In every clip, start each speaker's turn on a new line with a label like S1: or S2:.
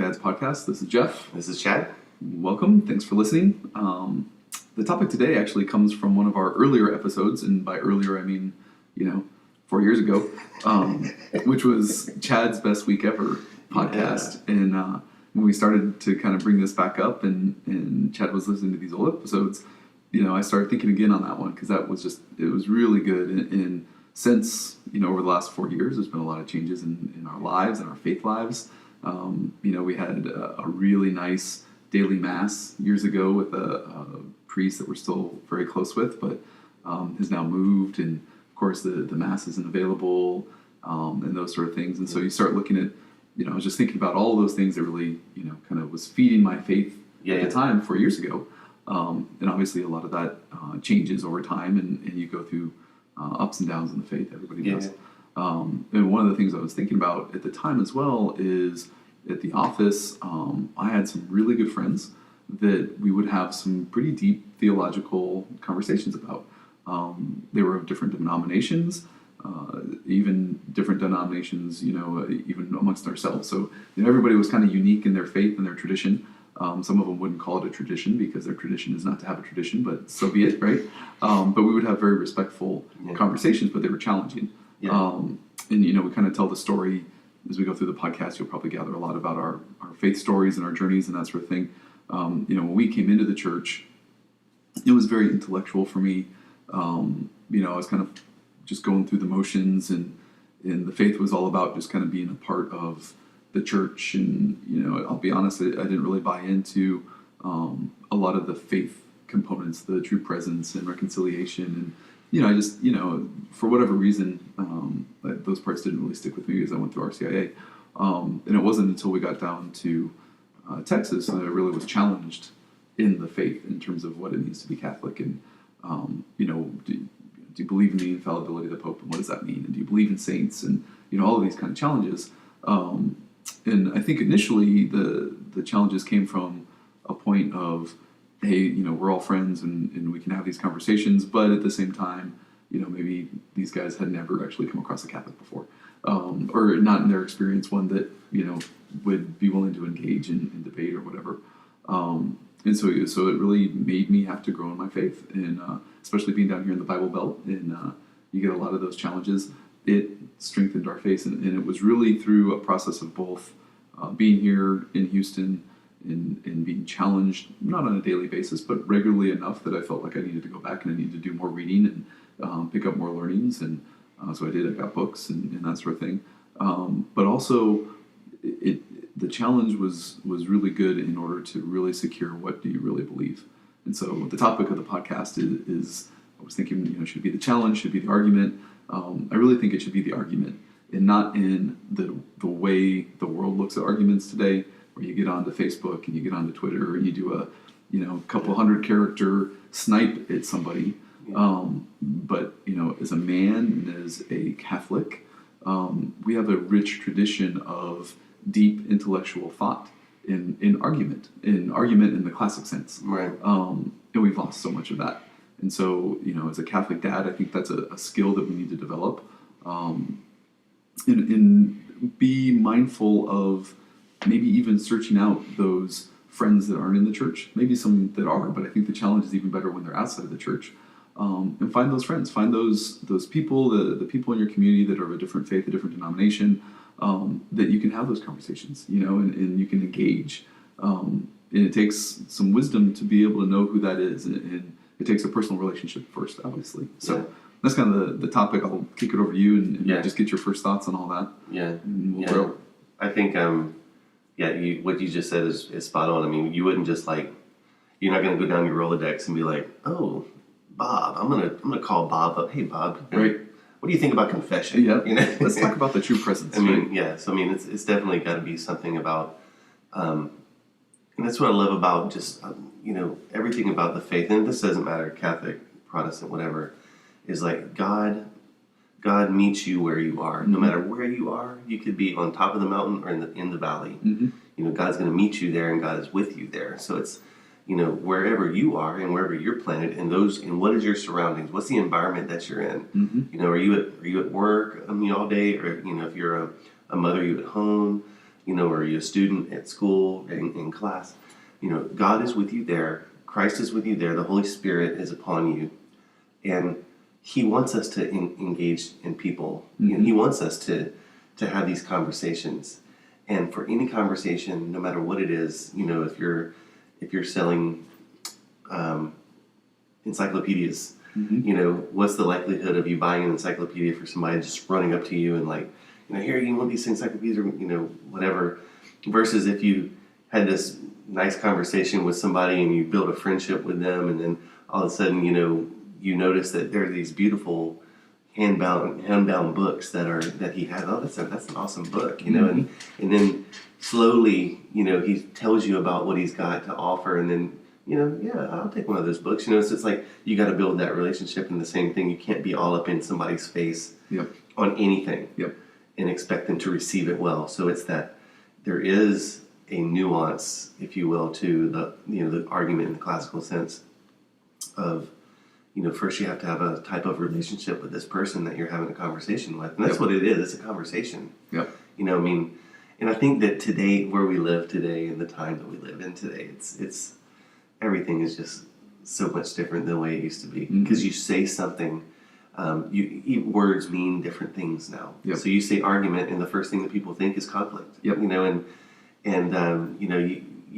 S1: Dad's podcast. This is Jeff.
S2: This is Chad.
S1: Welcome. Thanks for listening. The topic today actually comes from one of our earlier episodes, and by earlier I mean, 4 years ago, which was Chad's Best Week Ever podcast. Yeah. And when we started to kind of bring this back up, and Chad was listening to these old episodes, I started thinking again on that one because it was really good. And since, over the last 4 years, there's been a lot of changes in our lives and our faith lives. We had a really nice daily mass years ago with a priest that we're still very close with, but has now moved, and of course the mass isn't available, and those sort of things. And so you start looking at, I was just thinking about all those things that really, kind of was feeding my faith at the time 4 years ago. And obviously a lot of that changes over time, and you go through ups and downs in the faith. Everybody does. And one of the things I was thinking about at the time as well is at the office, I had some really good friends that we would have some pretty deep theological conversations about. They were of different denominations, even different denominations, even amongst ourselves. So everybody was kind of unique in their faith and their tradition. Some of them wouldn't call it a tradition because their tradition is not to have a tradition, but so be it, right? But we would have very respectful conversations, but they were challenging. And we kind of tell the story as we go through the podcast. You'll probably gather a lot about our faith stories and our journeys and that sort of thing. When we came into the church, it was very intellectual for me. I was kind of just going through the motions, and the faith was all about just kind of being a part of the church. And, I'll be honest, I didn't really buy into a lot of the faith components, the true presence and reconciliation. And, I just, for whatever reason, those parts didn't really stick with me as I went through RCIA. And it wasn't until we got down to Texas that I really was challenged in the faith in terms of what it means to be Catholic. And, do you believe in the infallibility of the Pope, and what does that mean? And do you believe in saints? And, all of these kind of challenges. And I think initially the challenges came from a point of, hey, we're all friends and we can have these conversations, but at the same time, maybe these guys had never actually come across a Catholic before, or not in their experience, one that, would be willing to engage in debate or whatever. And so it really made me have to grow in my faith, and especially being down here in the Bible Belt, and you get a lot of those challenges. It strengthened our faith, and it was really through a process of both being here in Houston and being challenged, not on a daily basis, but regularly enough that I felt like I needed to go back and I needed to do more reading and pick up more learnings. And so I did. I got books and that sort of thing. But also, the challenge was really good in order to really secure what do you really believe. And so the topic of the podcast is I was thinking, should it be the challenge, should it be the argument? I really think it should be the argument, and not in the way the world looks at arguments today, where you get onto Facebook and you get onto Twitter and you do a couple 100-character snipe at somebody. But as a man and as a Catholic, we have a rich tradition of deep intellectual thought in argument in the classic sense. Right. And we've lost so much of that. And so, as a Catholic dad, I think that's a skill that we need to develop, and be mindful of maybe even searching out those friends that aren't in the church, maybe some that are, but I think the challenge is even better when they're outside of the church, and find those friends, find those people, the people in your community that are of a different faith, a different denomination, that you can have those conversations, and you can engage. And it takes some wisdom to be able to know who that is, and it takes a personal relationship first, obviously. So that's kind of the topic. I'll kick it over to you and just get your first thoughts on all that. And we'll grow.
S2: I think, what you just said is spot on. I mean, you wouldn't just you're not going to go down your Rolodex and be like, oh, Bob, I'm gonna call Bob up. Hey, Bob.
S1: Right.
S2: What do you think about confession?
S1: Yeah. Let's talk about the true presence.
S2: I mean, it's definitely got to be something about, and that's what I love about just, everything about the faith. And this doesn't matter, Catholic, Protestant, whatever, is like God meets you where you are. No matter where you are, you could be on top of the mountain or in the valley. Mm-hmm. God's going to meet you there, and God is with you there. So it's, wherever you are and wherever you're planted, and what is your surroundings? What's the environment that you're in? Mm-hmm. Are you at work all day, or if you're a mother, are you at home? or are you a student at school, in class, God is with you there. Christ is with you there. The Holy Spirit is upon you. And he wants us to engage in people. He wants us to have these conversations. And for any conversation, no matter what it is, if you're selling encyclopedias, what's the likelihood of you buying an encyclopedia for somebody just running up to you and like, here, you want these encyclopedias, or whatever, versus if you had this nice conversation with somebody and you build a friendship with them, and then all of a sudden, you notice that there are these beautiful hand-bound books that he has. Oh, that's an awesome book, and then slowly, he tells you about what he's got to offer, and then, yeah, I'll take one of those books. So it's like you got to build that relationship, and the same thing. You can't be all up in somebody's face on anything and expect them to receive it well. So it's that there is a nuance, if you will, to the argument in the classical sense of, first you have to have a type of relationship with this person that you're having a conversation with. And that's what it is. It's a conversation. And I think that today, where we live today, and the time that we live in today, it's everything is just so much different than the way it used to be. Because you say something, words mean different things now. So you say argument, and the first thing that people think is conflict. You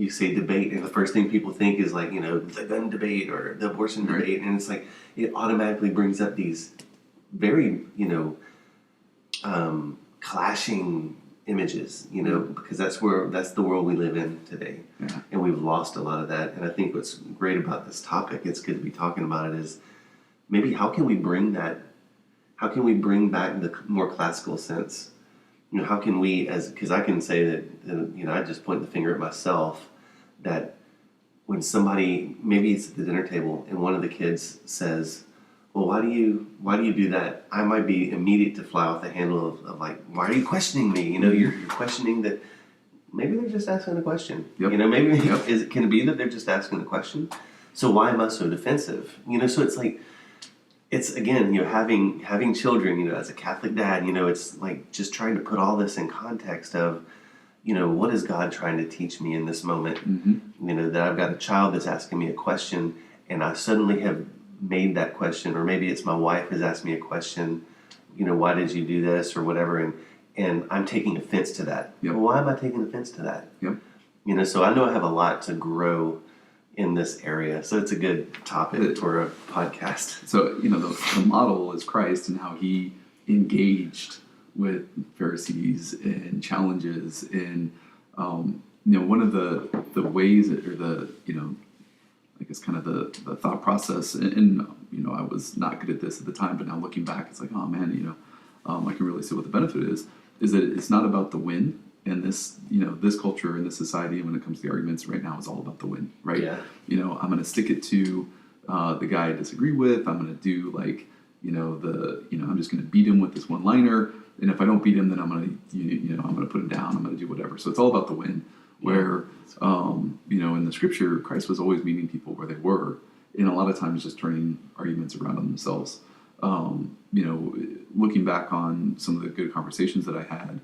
S2: say debate, and the first thing people think is like, the gun debate or the abortion debate, and it's like it automatically brings up these very, clashing images, because that's the world we live in today, and we've lost a lot of that. And I think what's great about this topic, it's good to be talking about it, is maybe how can we bring back the more classical sense. How can we, because I can say that, I just point the finger at myself, that when somebody, maybe it's at the dinner table, and one of the kids says, well, why do you do that? I might be immediate to fly off the handle of like, why are you questioning me? You're questioning that. Maybe they're just asking a question. Maybe can it be that they're just asking the question? So why am I so defensive? So it's like, it's again, having children, as a Catholic dad, it's like just trying to put all this in context of, what is God trying to teach me in this moment? That I've got a child that's asking me a question, and I suddenly have made that question, or maybe it's my wife has asked me a question, why did you do this or whatever, and I'm taking offense to that. Well, why am I taking offense to that? So I know I have a lot to grow in this area, so it's a good topic for a podcast.
S1: So the model is Christ and how he engaged with Pharisees and challenges, and one of the ways or the I guess kind of the thought process, and I was not good at this at the time, but now looking back, it's like, oh man, I can really see what the benefit is that it's not about the win. And this, this culture and this society, when it comes to the arguments right now, is all about the win, right? I'm going to stick it to the guy I disagree with. I'm going to do like, I'm just going to beat him with this one-liner. And if I don't beat him, then I'm going to, I'm going to put him down. I'm going to do whatever. So it's all about the win. Where, in the scripture, Christ was always meeting people where they were, and a lot of times just turning arguments around on themselves. Looking back on some of the good conversations that I had,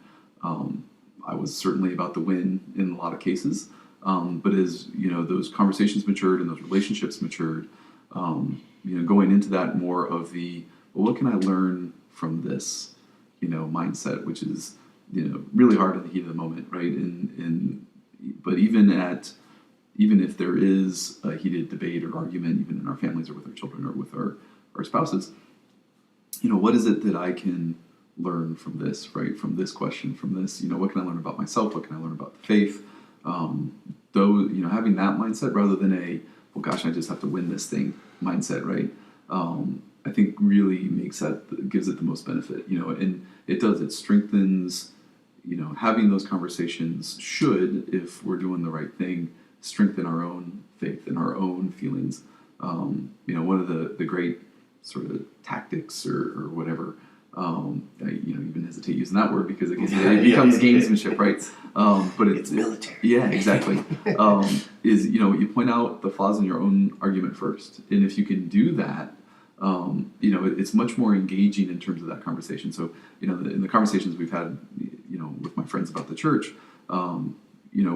S1: I was certainly about the win in a lot of cases. But as, those conversations matured and those relationships matured, going into that more of the, well, what can I learn from this, mindset, which is, really hard in the heat of the moment, right? But even if there is a heated debate or argument, even in our families or with our children or with our spouses, what is it that I can learn from this, right? From this question, from this, what can I learn about myself? What can I learn about the faith? Having that mindset rather than well, gosh, I just have to win this thing mindset, right? I think really gives it the most benefit, and it strengthens, having those conversations should, if we're doing the right thing, strengthen our own faith and our own feelings. One of the great sort of tactics or whatever, I even hesitate using that word because it becomes gamesmanship, right? But it's
S2: military.
S1: Yeah, exactly. Is you point out the flaws in your own argument first, and if you can do that, it's much more engaging in terms of that conversation. So in the conversations we've had, with my friends about the church,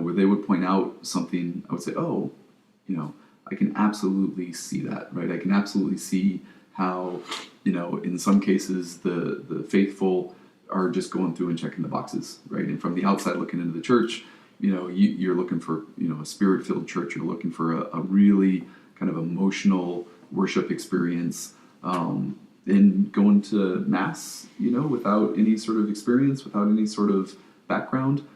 S1: where they would point out something, I would say, oh, I can absolutely see that, right? I can absolutely see how, in some cases the faithful are just going through and checking the boxes, right? And from the outside looking into the church, you're looking for, a spirit-filled church. You're looking for a really kind of emotional worship experience. And going to mass, without any sort of experience, without any sort of background,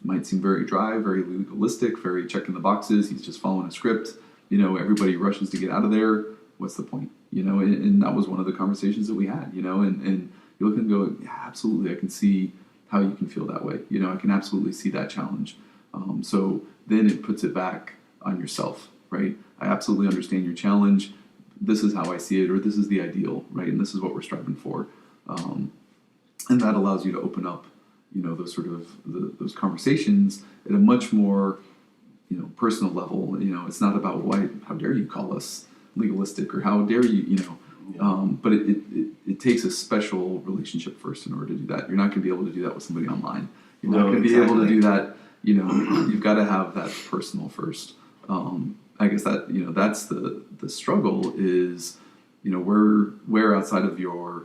S1: might seem very dry, very legalistic, very checking the boxes. He's just following a script. Everybody rushes to get out of there. What's the point? And that was one of the conversations that we had, and you look and go, yeah, absolutely. I can see how you can feel that way. I can absolutely see that challenge. So then it puts it back on yourself, right? I absolutely understand your challenge. This is how I see it, or this is the ideal, right? And this is what we're striving for. And that allows you to open up, those sort of those conversations at a much more, personal level. It's not about how dare you call us legalistic, or how dare you, but it takes a special relationship first in order to do that. You're not going to be able to do that with somebody online. You're not going to be able to do that. You've got to have that personal first. I guess that that's the struggle is where outside of your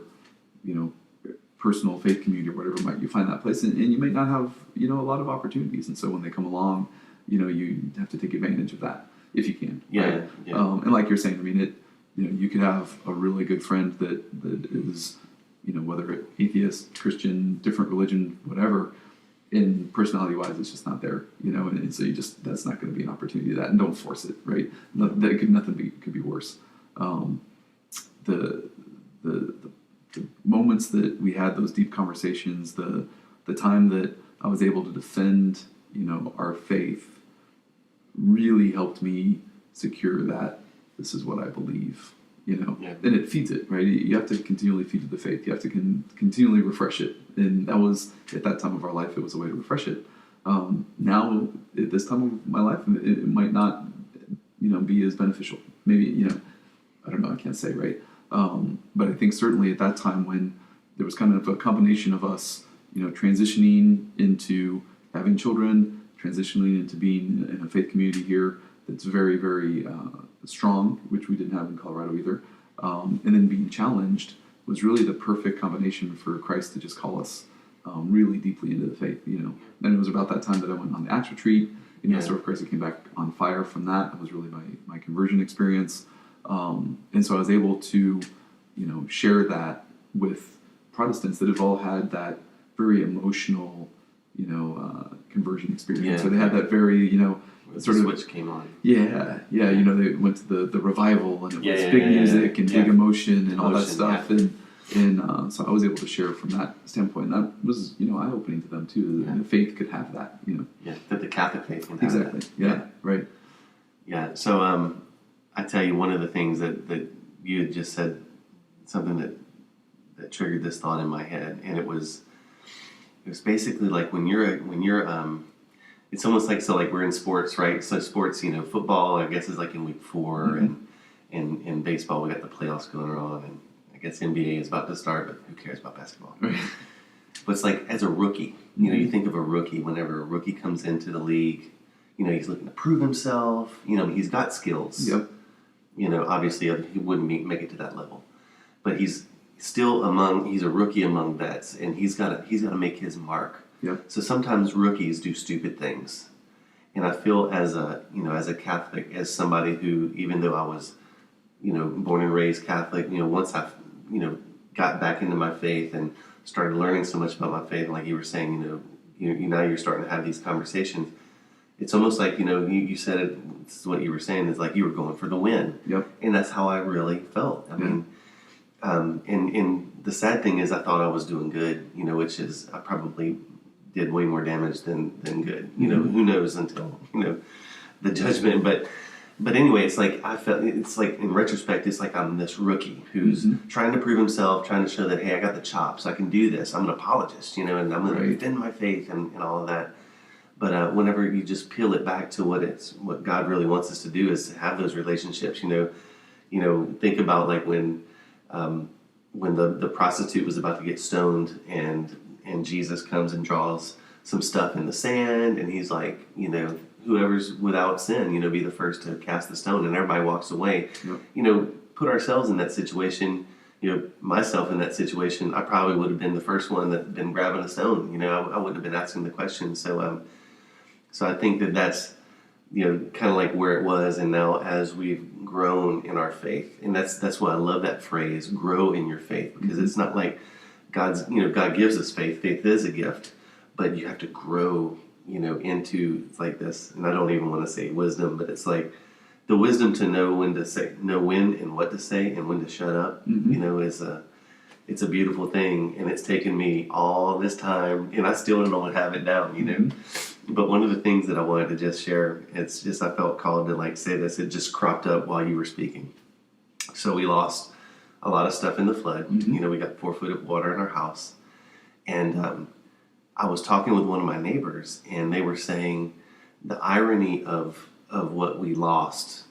S1: personal faith community or whatever might you find that place, and you may not have a lot of opportunities, and so when they come along, you have to take advantage of that if you can. Right? And like you're saying, I mean, you could have a really good friend that is whether it atheist, Christian, different religion, whatever. In personality wise, it's just not there, and so that's not going to be an opportunity to that, and don't force it, right? Nothing could be worse. The moments that we had those deep conversations, the time that I was able to defend, our faith, really helped me secure that this is what I believe, and it feeds it, right? You have to continually feed the faith. You have to continually refresh it. And that was, at that time of our life, it was a way to refresh it. Now, at this time of my life, it might not, be as beneficial. Maybe, I don't know, I can't say, right? But I think certainly at that time when there was kind of a combination of us, transitioning into having children, transitioning into being in a faith community here that's very, very strong, which we didn't have in Colorado either, and then being challenged was really the perfect combination for Christ to just call us really deeply into the faith, And it was about that time that I went on the Acts retreat, Store of Christ. I came back on fire from that. That was really my conversion experience. And so I was able to, share that with Protestants that have all had that very emotional, conversion experience. So they had that very, sort of
S2: switch came on.
S1: Yeah. They went to the revival, and it was big music and big emotion and all that stuff. And so I was able to share from that standpoint. And that was, eye-opening to them too. The faith could have that,
S2: Yeah, that the Catholic faith can have
S1: exactly.
S2: that.
S1: Yeah, right.
S2: Yeah. So I tell you, one of the things that you had just said, something that triggered this thought in my head, and it was basically like when you're it's almost like, so like we're in sports, right? So sports, football, I guess, is like in week 4,
S1: Mm-hmm.
S2: and in baseball, we got the playoffs going on, and I guess NBA is about to start, but who cares about basketball?
S1: Right.
S2: But it's like, as a rookie, you think of a rookie, whenever a rookie comes into the league, he's looking to prove himself, he's got skills.
S1: Yep.
S2: Obviously he wouldn't make it to that level, but he's still he's a rookie among vets, and he's got to make his mark.
S1: Yep.
S2: So sometimes rookies do stupid things. And I feel as a Catholic, as somebody who, even though I was, born and raised Catholic, once I, got back into my faith and started learning so much about my faith, and like you were saying, now you're starting to have these conversations. It's almost like, you said it, this is what you were saying, is like you were going for the win.
S1: Yep.
S2: And that's how I really felt. I mean, and the sad thing is I thought I was doing good, which is I probably did way more damage than good. Who knows until, the judgment. But anyway, it's like it's like in retrospect, it's like I'm this rookie who's trying to prove himself, trying to show that, hey, I got the chops, I can do this, I'm an apologist, and I'm going to defend my faith and all of that. But whenever you just peel it back to what God really wants us to do is to have those relationships. Think about like when the prostitute was about to get stoned, and Jesus comes and draws some stuff in the sand, and he's like, whoever's without sin, be the first to cast the stone, and everybody walks away.
S1: Yep.
S2: Put ourselves in that situation, myself in that situation, I probably would have been the first one that had been grabbing a stone. I wouldn't have been asking the question. So I think that's, kind of like where it was, and now as we've grown in our faith, and that's why I love that phrase, grow in your faith, because it's not like God gives us faith. Faith is a gift, but you have to grow, into like this. And I don't even want to say wisdom, but it's like the wisdom to know when and what to say and when to shut up. It's a beautiful thing, and it's taken me all this time, and I still don't have it down. But one of the things that I wanted to just share, it's just I felt called to say this. It just cropped up while you were speaking. So we lost a lot of stuff in the flood. We got 4 foot of water in our house, and I was talking with one of my neighbors, and they were saying the irony of what we lost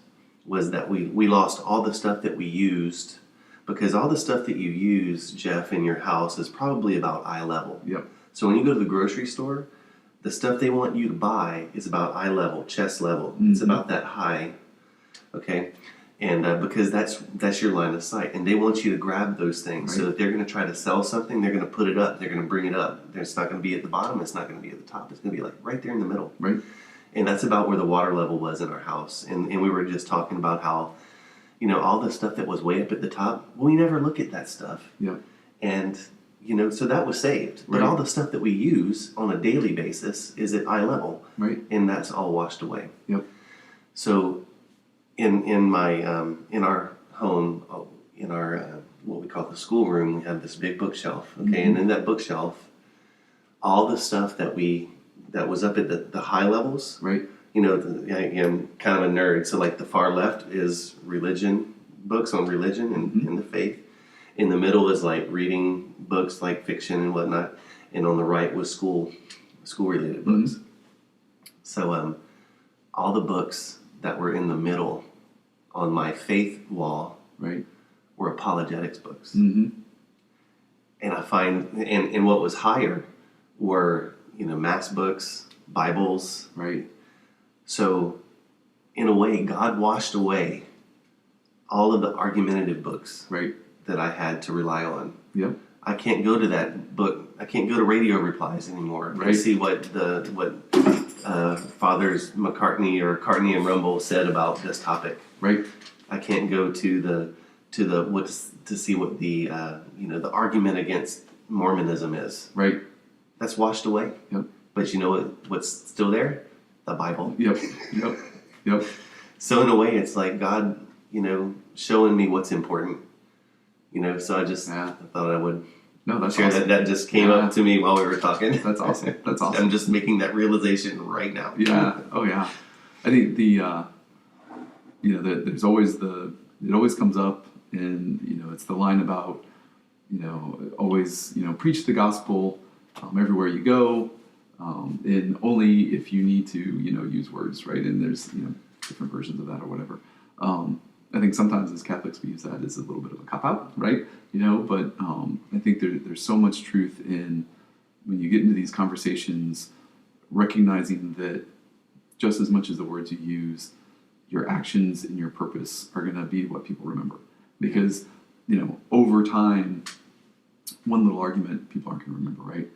S2: was that we lost all the stuff that we used, because all the stuff that you use, Jeff, in your house is probably about eye level.
S1: Yep.
S2: So when you go to the grocery store, the stuff they want you to buy is about eye level, chest level. It's about that high, okay? And because that's your line of sight, and they want you to grab those things.
S1: Right.
S2: So if they're going to try to sell something, they're going to put it up. They're going to bring it up. It's not going to be at the bottom. It's not going to be at the top. It's going to be like right there in the middle.
S1: Right.
S2: And that's about where the water level was in our house. And we were just talking about how, all the stuff that was way up at the top, we never look at that stuff.
S1: Yep.
S2: And, so that was saved. But
S1: Right.
S2: all the stuff that we use on a daily basis is at eye level.
S1: Right.
S2: And that's all washed away.
S1: Yep.
S2: So in my in our home, in our what we call the schoolroom, we have this big bookshelf. Okay, and in that bookshelf, all the stuff that was up at the high levels.
S1: Right.
S2: I'm kind of a nerd, so like the far left is religion, books on religion and the faith. In the middle is like reading books like fiction and whatnot, and on the right was school related books. So all the books that were in the middle on my faith wall,
S1: Right.
S2: were apologetics books.
S1: And
S2: I find, and what was higher were, maths books, Bibles.
S1: Right.
S2: So in a way, God washed away all of the argumentative books
S1: Right.
S2: that I had to rely on.
S1: Yep.
S2: I can't go to that book. I can't go to radio replies anymore.
S1: Right.
S2: I see what Fathers McCartney or Cartney and Rumble said about this topic.
S1: Right.
S2: I can't go to see what the the argument against Mormonism is.
S1: Right.
S2: That's washed away.
S1: Yep.
S2: But you know what's still there? The Bible.
S1: Yep. Yep. Yep.
S2: So in a way, it's like God, showing me what's important. So I just I thought I would
S1: No, that's
S2: share
S1: awesome.
S2: that just came up to me while we were talking.
S1: That's awesome. That's awesome.
S2: I'm just making that realization right now.
S1: Yeah. Oh, yeah. I think there's always it always comes up, and it's the line about always preach the gospel everywhere you go, and only if you need to use words, right? And there's different versions of that or whatever. I think sometimes as Catholics we use that as a little bit of a cop-out, right? But I think there's so much truth in when you get into these conversations, recognizing that just as much as the words you use, your actions and your purpose are going to be what people remember. Because, over time, one little argument people aren't going to remember, right?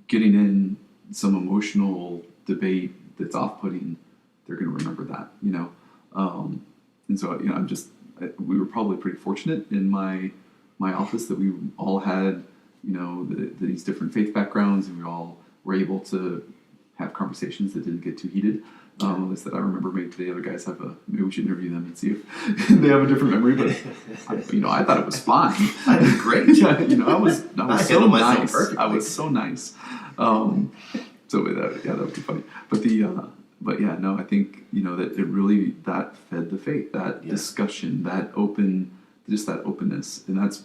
S1: Getting in some emotional debate that's off-putting, they're going to remember that, And so, we were probably pretty fortunate in my office that we all had, these different faith backgrounds, and we all were able to have conversations that didn't get too heated. At least that I remember. Maybe the other guys maybe we should interview them and see if they have a different memory. But I thought it was fine.
S2: I did great.
S1: I was
S2: I
S1: so
S2: myself
S1: nice.
S2: perfectly.
S1: I was so nice. So that would be funny. But I think that it really that fed the faith, that discussion, that openness, and that's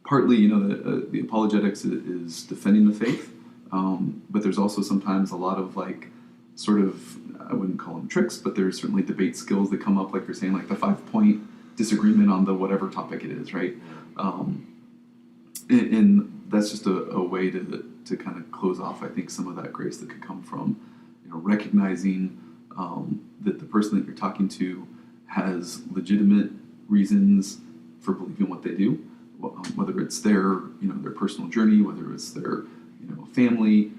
S1: partly the apologetics is defending the faith, but there's also sometimes a lot of I wouldn't call them tricks, but there's certainly debate skills that come up, like you're saying, like the 5-point disagreement on the whatever topic it is, right? And that's just a way to to kind of close off, I think, some of that grace that could come from, recognizing that the person that you're talking to has legitimate reasons for believing what they do, whether it's their personal journey, whether it's their family.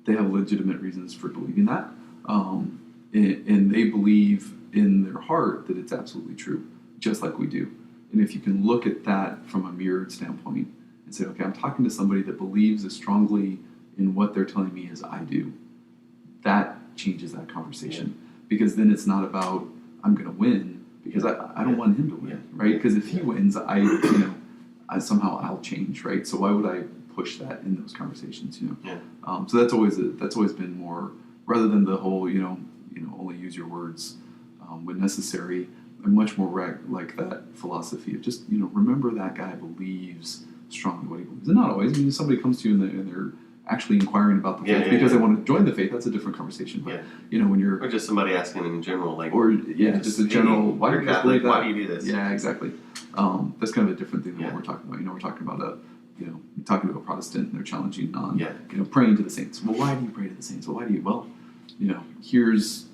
S1: They have legitimate reasons for believing that, and they believe in their heart that it's absolutely true, just like we do. And if you can look at that from a mirrored standpoint and say, okay, I'm talking to somebody that believes as strongly in what they're telling me as I do, that changes that conversation. Because then it's not about, I'm going to win, because I don't want him to win, right? Because if he wins, I somehow I'll change, right? So why would I push that in those conversations, So that's always been more, rather than the whole, only use your words when necessary. I'm much more like that philosophy of just, remember that guy believes strongly what he believes. And not always. I mean, somebody comes to you and they're actually inquiring about the faith because they want to join the faith. That's a different conversation. But, when you're...
S2: Or just somebody asking in general, like...
S1: Or, just a general, why do you believe that?
S2: Why do you do this?
S1: Yeah, exactly. That's kind of a different thing than what we're talking about. We're talking about talking to a Protestant and they're challenging on, praying to the saints. Well, why do you pray to the saints? Well, why do you... Well, here's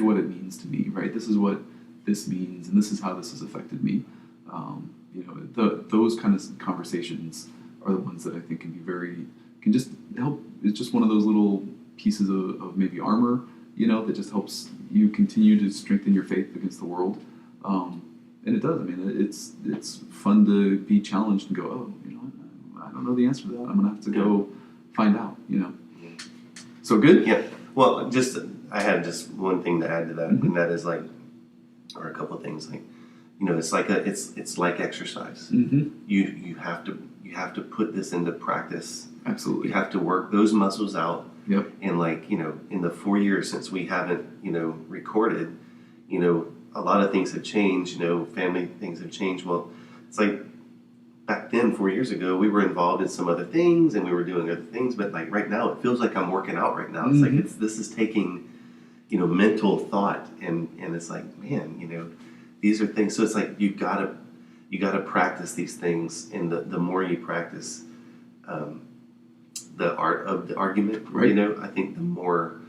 S1: what it means to me, right? This is what this means, and this is how this has affected me. Those kind of conversations are the ones that I think can just help. It's just one of those little pieces of maybe armor, that just helps you continue to strengthen your faith against the world. And it does. I mean, it's fun to be challenged and go, oh, I don't know the answer to that. I'm gonna have to go find out. So good.
S2: Yeah. Well, I had just one thing to add to that, and that is or a couple of things it's like it's like exercise. You have to put this into practice.
S1: Absolutely.
S2: You have to work those muscles out.
S1: Yep.
S2: And in the 4 years since we haven't recorded, a lot of things have changed. Family things have changed. Well, it's like back then 4 years ago we were involved in some other things and we were doing other things, but right now it feels like I'm working out right now. It's like this is taking mental thought, and it's like, man, these are things. So it's like you gotta practice these things, and the more you practice the art of the argument,
S1: right.
S2: I think the more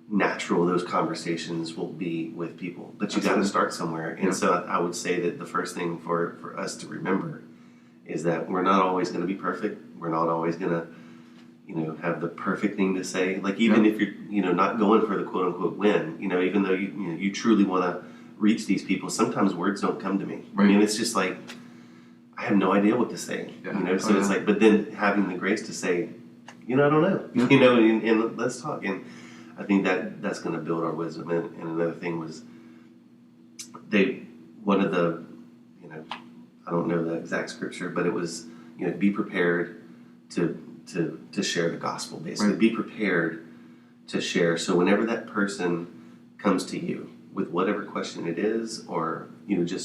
S2: natural those conversations will be with people. But you got to start somewhere, and so I would say that the first thing for us to remember is that we're not always going to be perfect. We're not always going to have the perfect thing to say. Like even if you're not going for the quote unquote win, even though you truly want to reach these people, sometimes words don't come to me.
S1: Right.
S2: I mean, it's just like I have no idea what to say. So it's like, but then having the grace to say, I don't know. And let's talk. And I think that's going to build our wisdom. And another thing was one of the I don't know the exact scripture, but it was be prepared to share the gospel, basically.
S1: Right.
S2: Be prepared to share. So whenever that person comes to you with whatever question it is, or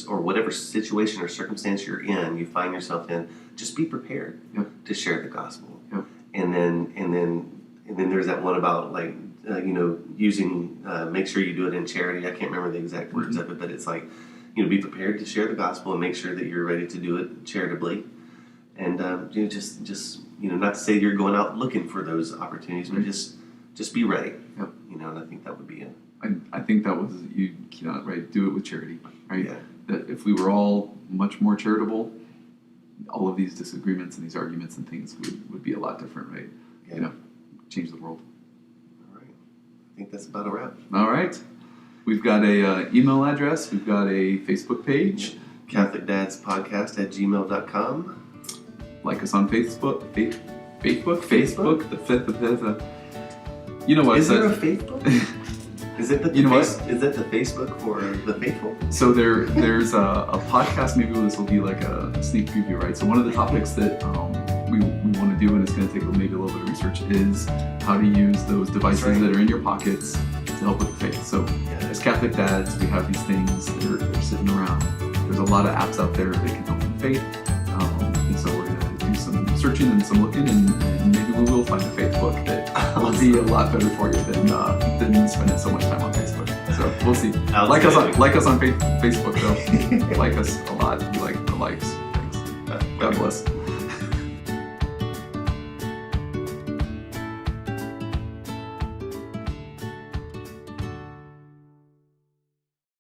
S2: or whatever situation or circumstance you're in, you find yourself in, just be prepared to share the gospel.
S1: Yep.
S2: And then there's that one about using make sure you do it in charity. I can't remember the exact words of it, but it's like be prepared to share the gospel and make sure that you're ready to do it charitably. And just not to say you're going out looking for those opportunities, but just be ready.
S1: Yep.
S2: And I think that would be it.
S1: I think that was right. Do it with charity, right?
S2: Yeah.
S1: That if we were all much more charitable, all of these disagreements and these arguments and things would be a lot different, right?
S2: Yeah.
S1: Change the world.
S2: All right. I think that's about a wrap.
S1: All right. We've got a email address. We've got a Facebook page.
S2: CatholicDadsPodcast@gmail.com.
S1: Like us on Facebook. Facebook. The fifth. You know what?
S2: Is there a Facebook? Is it the Is that the Facebook for the faithful?
S1: So there's a podcast. Maybe this will be like a sneak preview, right? So one of the topics that we want to do, and it's going to take maybe a little bit of research, is how to use those devices that are in your pockets to help with the faith. So as Catholic dads, we have these things that are sitting around. There's a lot of apps out there that can help with faith, and so we're going to do some searching and some looking, and maybe we will find a faith book that will be a lot better for you than spending so much time on Facebook. So we'll see. Like us on Facebook though. Like us a lot. We like the likes. Thanks. God bless.